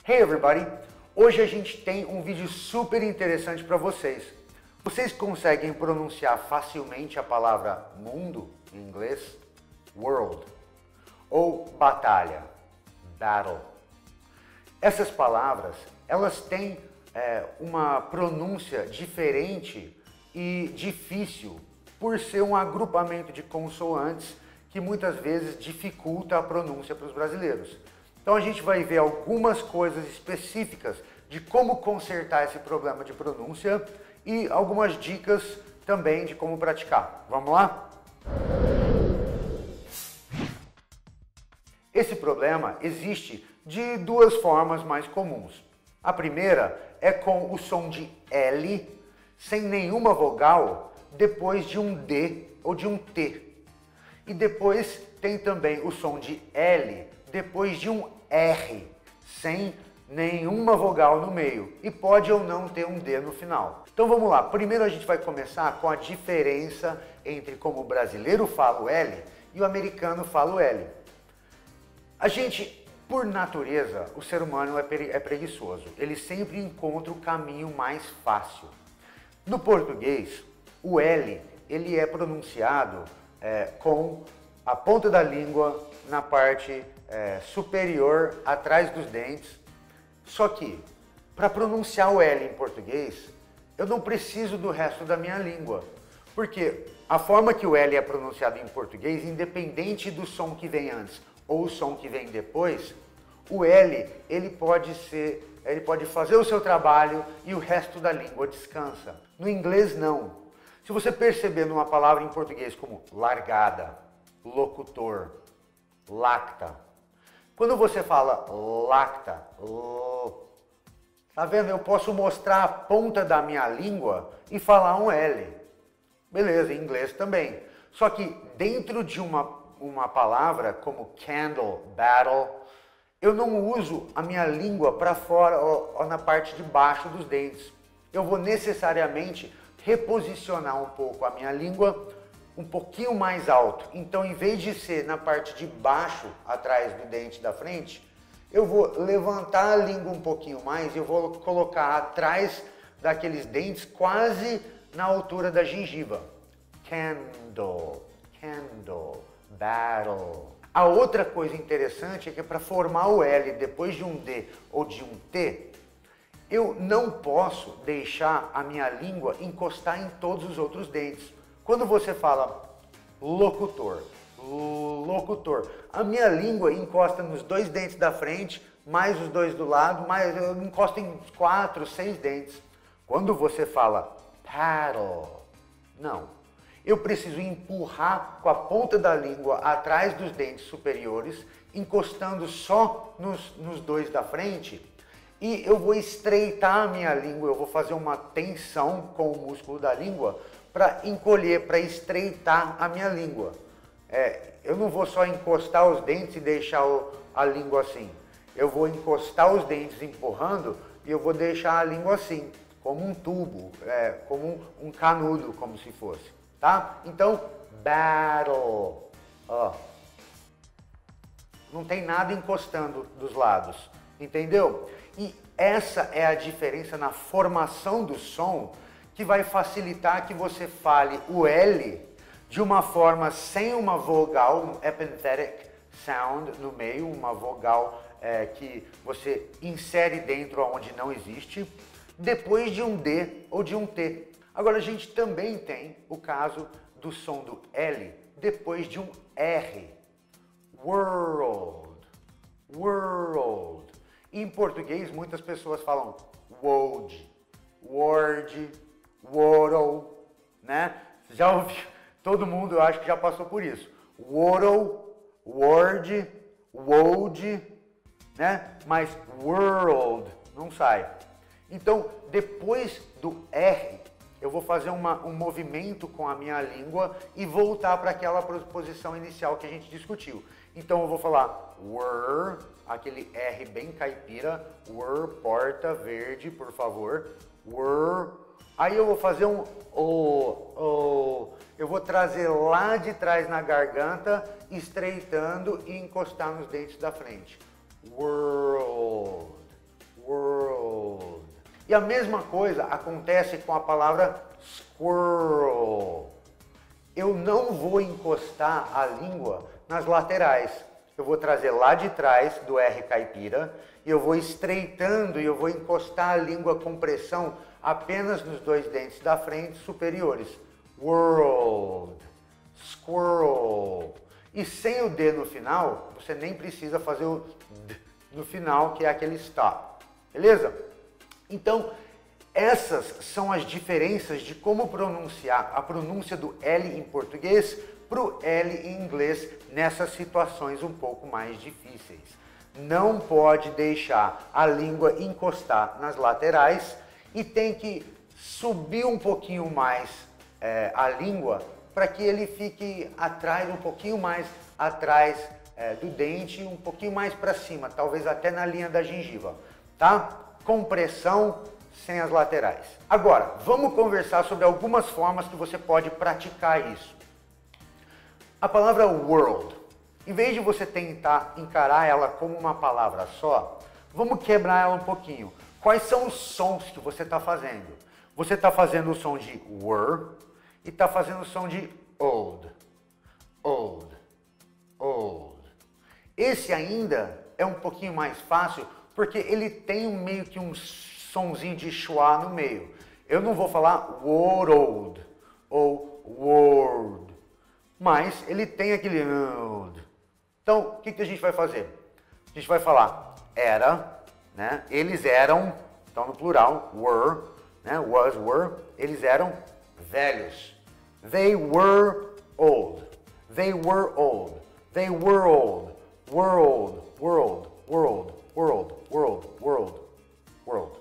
Hey everybody! Hoje a gente tem um vídeo super interessante para vocês. Vocês conseguem pronunciar facilmente a palavra mundo em inglês? World. Ou batalha? Battle. Essas palavras, elas têm uma pronúncia diferente e difícil por ser um agrupamento de consoantes que muitas vezes dificulta a pronúncia para os brasileiros. Então a gente vai ver algumas coisas específicas de como consertar esse problema de pronúncia e algumas dicas também de como praticar. Vamos lá? Esse problema existe de duas formas mais comuns. A primeira é com o som de L sem nenhuma vogal depois de um D ou de um T. E depois tem também o som de L depois de um R, sem nenhuma vogal no meio. E pode ou não ter um D no final. Então vamos lá. Primeiro a gente vai começar com a diferença entre como o brasileiro fala o L e o americano fala o L. A gente, por natureza, o ser humano é preguiçoso. Ele sempre encontra o caminho mais fácil. No português, o L ele é pronunciado com a ponta da língua na parte superior, atrás dos dentes. Só que, para pronunciar o L em português, eu não preciso do resto da minha língua. Porque a forma que o L é pronunciado em português, independente do som que vem antes ou o som que vem depois, o L ele pode fazer o seu trabalho e o resto da língua descansa. No inglês, não. Se você perceber numa palavra em português como largada, locutor, lacta, quando você fala lacta, tá vendo? Eu posso mostrar a ponta da minha língua e falar um L. Beleza, em inglês também. Só que dentro de uma palavra como candle, battle, eu não uso a minha língua para fora ou na parte de baixo dos dentes. Eu vou necessariamente reposicionar um pouco a minha língua um pouquinho mais alto. Então, em vez de ser na parte de baixo, atrás do dente da frente, eu vou levantar a língua um pouquinho mais e eu vou colocar atrás daqueles dentes quase na altura da gengiva. Candle, candle, battle. A outra coisa interessante é que para formar o L depois de um D ou de um T, eu não posso deixar a minha língua encostar em todos os outros dentes. Quando você fala locutor, locutor, a minha língua encosta nos dois dentes da frente, mais os dois do lado, mais eu encosto em 4, 6 dentes. Quando você fala paddle, não. Eu preciso empurrar com a ponta da língua atrás dos dentes superiores, encostando só nos dois da frente, e eu vou estreitar a minha língua, eu vou fazer uma tensão com o músculo da língua para encolher, para estreitar a minha língua. Eu não vou só encostar os dentes e deixar a língua assim. Eu vou encostar os dentes empurrando e eu vou deixar a língua assim, como um tubo, como um canudo, como se fosse. Tá? Então, battle. Não tem nada encostando dos lados. Entendeu? E essa é a diferença na formação do som que vai facilitar que você fale o L de uma forma sem uma vogal, um epenthetic sound no meio, uma vogal que você insere dentro onde não existe, depois de um D ou de um T. Agora a gente também tem o caso do som do L depois de um R. World, world. E em português muitas pessoas falam world, word, world, né? Já ouviu? Todo mundo eu acho que já passou por isso. World, word, world, né? Mas world não sai. Então, depois do R, eu vou fazer um movimento com a minha língua e voltar para aquela posição inicial que a gente discutiu. Então eu vou falar were, aquele R bem caipira, were, porta, verde, por favor, were. Aí eu vou fazer eu vou trazer lá de trás na garganta, estreitando e encostar nos dentes da frente. World, E a mesma coisa acontece com a palavra squirrel. Eu não vou encostar a língua nas laterais. Eu vou trazer lá de trás do R caipira e eu vou estreitando e eu vou encostar a língua com pressão apenas nos dois dentes da frente superiores. World, squirrel. E sem o D no final, você nem precisa fazer o D no final, que é aquele stop. Beleza? Então, essas são as diferenças de como pronunciar a pronúncia do L em português para o L em inglês nessas situações um pouco mais difíceis. Não pode deixar a língua encostar nas laterais e tem que subir um pouquinho mais a língua para que ele fique atrás, um pouquinho mais atrás do dente, um pouquinho mais para cima, talvez até na linha da gengiva, tá? Com pressão, sem as laterais. Agora, vamos conversar sobre algumas formas que você pode praticar isso. A palavra world, em vez de você tentar encarar ela como uma palavra só, vamos quebrar ela um pouquinho. Quais são os sons que você está fazendo? Você está fazendo o som de were e está fazendo o som de old. Old. Old. Esse ainda é um pouquinho mais fácil porque ele tem meio que um sonzinho de schwa no meio. Eu não vou falar world ou world, mas ele tem aquele old. Então, o que a gente vai fazer? A gente vai falar era, né? Eles eram, então no plural, were, né? Was, were, eles eram velhos. They were old. They were old. They were old. Were old. World. World. World. World. World. World.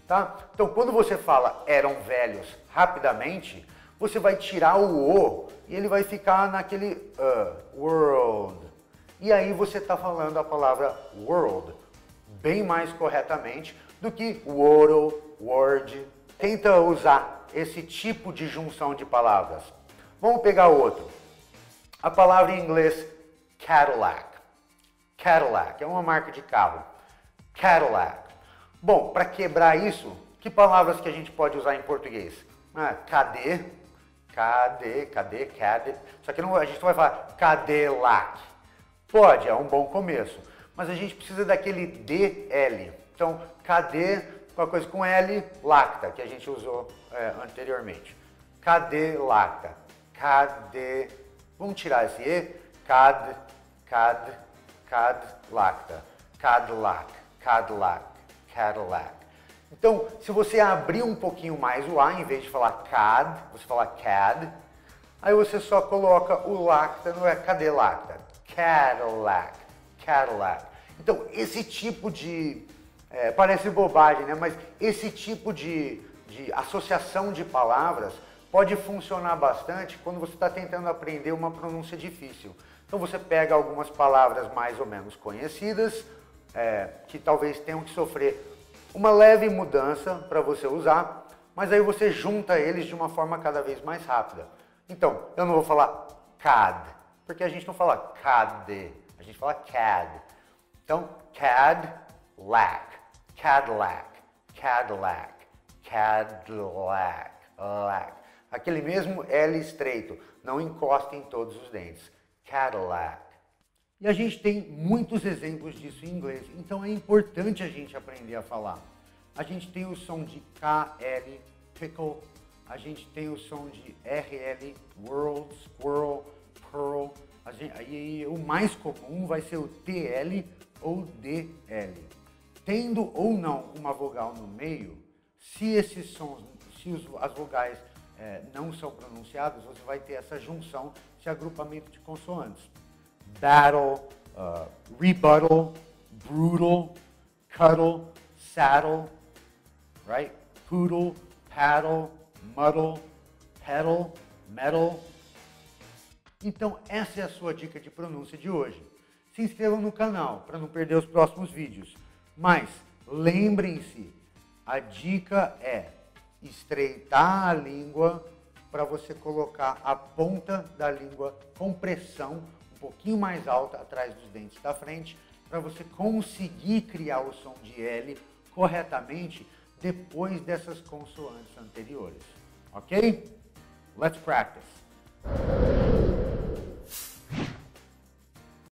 Tá? Então, quando você fala eram velhos rapidamente, você vai tirar o O e ele vai ficar naquele world. E aí você está falando a palavra world bem mais corretamente do que world, word. Tenta usar esse tipo de junção de palavras. Vamos pegar outro. A palavra em inglês Cadillac. Cadillac é uma marca de carro. Cadillac. Bom, para quebrar isso, que palavras que a gente pode usar em português? Cadê? Cadê? Só que a gente não vai falar Cadillac. Pode, é um bom começo. Mas a gente precisa daquele DL. Então, cadê? Uma coisa com L, lacta, que a gente usou anteriormente. Cadê lacta? Cadê? Vamos tirar esse E. Lacta. Cadillac. Então, se você abrir um pouquinho mais o A, em vez de falar cad, você fala cad, aí você só coloca o lacta, não é cadê lacta? Cadillac. Então, esse tipo de... parece bobagem, né? Mas esse tipo de associação de palavras pode funcionar bastante quando você está tentando aprender uma pronúncia difícil. Então, você pega algumas palavras mais ou menos conhecidas, que talvez tenham que sofrer uma leve mudança para você usar, mas aí você junta eles de uma forma cada vez mais rápida. Então, eu não vou falar cad, porque a gente não fala cadê, a gente fala cad. Então, Cadillac. Aquele mesmo L estreito, não encosta em todos os dentes. Cadillac. E a gente tem muitos exemplos disso em inglês, então é importante a gente aprender a falar. A gente tem o som de KL, pickle, a gente tem o som de RL, world, squirrel, pearl, e o mais comum vai ser o TL ou DL. Tendo ou não uma vogal no meio, se esses sons, as vogais não são pronunciadas, você vai ter essa junção, esse agrupamento de consoantes. Battle, rebuttal, brutal, cuddle, saddle, right? Poodle, paddle, muddle, pedal, metal. Então, essa é a sua dica de pronúncia de hoje. Se inscrevam no canal para não perder os próximos vídeos. Mas, lembrem-se, a dica é estreitar a língua para você colocar a ponta da língua com pressão um pouquinho mais alta atrás dos dentes da frente, para você conseguir criar o som de L corretamente depois dessas consoantes anteriores. Ok? Let's practice.